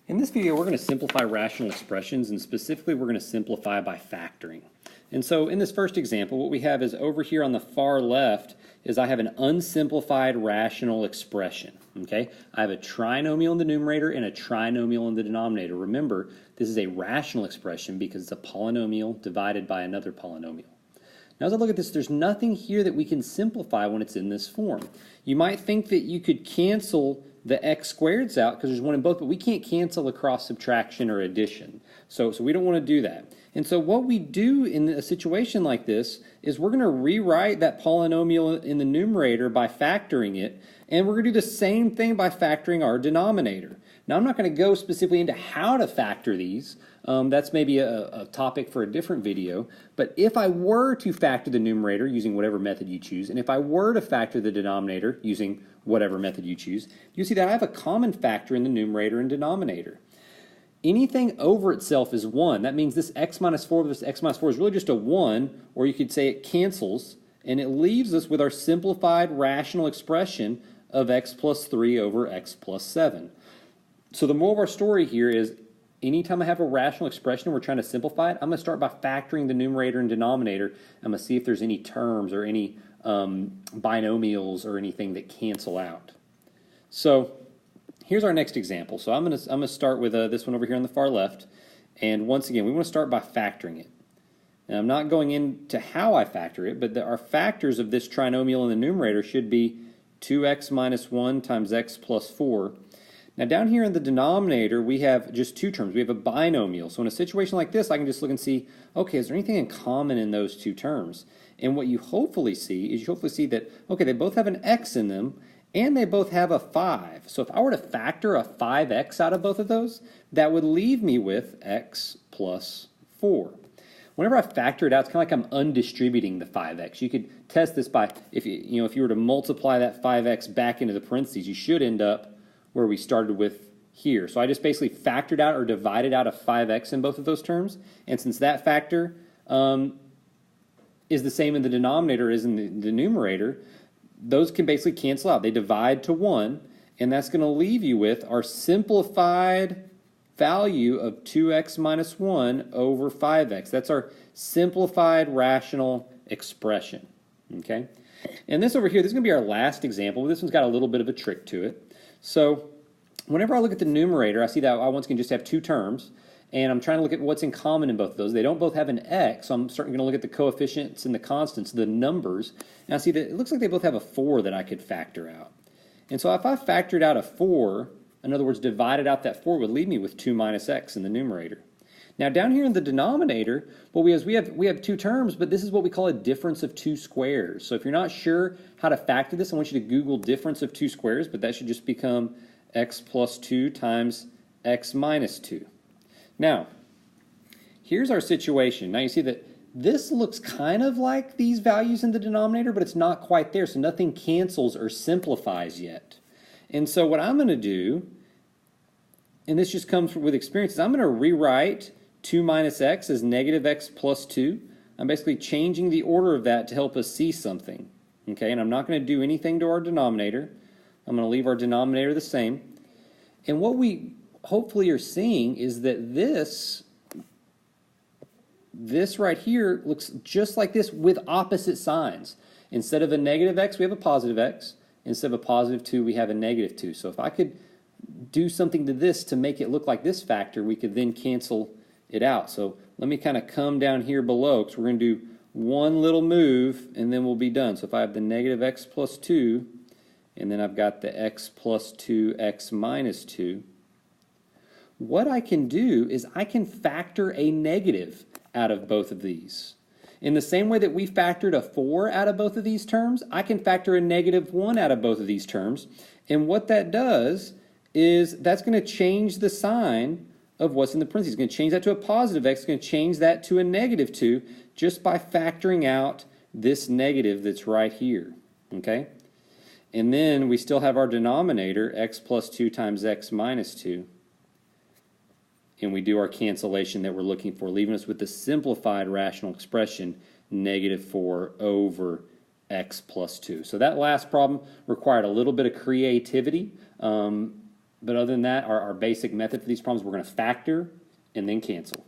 In this video, we're going to simplify rational expressions, and specifically we're going to simplify by factoring. And so in this first example, what we have is over here on the far left is I have an unsimplified rational expression. Okay, I have a trinomial in the numerator and a trinomial in the denominator. Remember, this is a rational expression because it's a polynomial divided by another polynomial. Now as I look at this, there's nothing here that we can simplify when it's in this form. You might think that you could cancel the x squareds out because there's one in both, but we can't cancel across subtraction or addition. So we don't want to do that. And so what we do in a situation like this is we're going to rewrite that polynomial in the numerator by factoring it, and we're going to do the same thing by factoring our denominator. Now I'm not going to go specifically into how to factor these. That's maybe a topic for a different video. But if I were to factor the numerator using whatever method you choose, and if I were to factor the denominator using whatever method you choose, you see that I have a common factor in the numerator and denominator. Anything over itself is 1. That means this x minus 4 versus x minus 4 is really just a 1, or you could say it cancels, and it leaves us with our simplified rational expression of x plus 3 over x plus 7. So the moral of our story here is anytime I have a rational expression and we're trying to simplify it, I'm going to start by factoring the numerator and denominator. I'm going to see if there's any terms or any binomials or anything that cancel out. So here's our next example. So I'm going to start with this one over here on the far left. And once again, we want to start by factoring it. And I'm not going into how I factor it, but our factors of this trinomial in the numerator should be 2x minus 1 times x plus 4. Now down here in the denominator, we have just two terms. We have a binomial. So in a situation like this, I can just look and see, okay, is there anything in common in those two terms? And what you hopefully see is you hopefully see that, okay, they both have an x in them, and they both have a 5. So if I were to factor a 5x out of both of those, that would leave me with x plus 4. Whenever I factor it out, it's kind of like I'm undistributing the 5x. You could test this by, if you were to multiply that 5x back into the parentheses, you should end up where we started with here. So I just basically factored out or divided out a 5x in both of those terms. And since that factor is the same in the denominator as in the numerator, those can basically cancel out. They divide to 1, and that's going to leave you with our simplified value of 2x minus 1 over 5x. That's our simplified rational expression. Okay? And this over here, this is going to be our last example. This one's got a little bit of a trick to it. So whenever I look at the numerator, I see that I once again just have two terms, and I'm trying to look at what's in common in both of those. They don't both have an x, so I'm certainly going to look at the coefficients and the constants, the numbers, and I see that it looks like they both have a 4 that I could factor out. And so if I factored out a 4, in other words, divided out that 4, would leave me with 2 minus x in the numerator. Now down here in the denominator, what we have two terms, but this is what we call a difference of two squares. So if you're not sure how to factor this, I want you to Google difference of two squares, but that should just become x plus 2 times x minus 2. Now, here's our situation. Now you see that this looks kind of like these values in the denominator, but it's not quite there, so nothing cancels or simplifies yet. And so what I'm going to do, and this just comes with experience, is I'm going to rewrite 2 minus x as negative x plus 2. I'm basically changing the order of that to help us see something. Okay, and I'm not going to do anything to our denominator. I'm going to leave our denominator the same. And what we hopefully are seeing is that this right here looks just like this with opposite signs. Instead of a negative x, we have a positive x. Instead of a positive 2, we have a negative 2. So if I could do something to this to make it look like this factor, we could then cancel it out. So let me kind of come down here below, because we're going to do one little move and then we'll be done. So if I have the negative x plus 2 and then I've got the x plus 2 x minus 2, what I can do is I can factor a negative out of both of these. In the same way that we factored a 4 out of both of these terms, I can factor a negative 1 out of both of these terms. And what that does is that's going to change the sign of what's in the parentheses. It's going to change that to a positive x. It's going to change that to a negative 2 just by factoring out this negative that's right here. Okay? And then we still have our denominator, x plus 2 times x minus 2. And we do our cancellation that we're looking for, leaving us with the simplified rational expression, negative 4 over x plus 2. So that last problem required a little bit of creativity. But other than that, our basic method for these problems, we're going to factor and then cancel.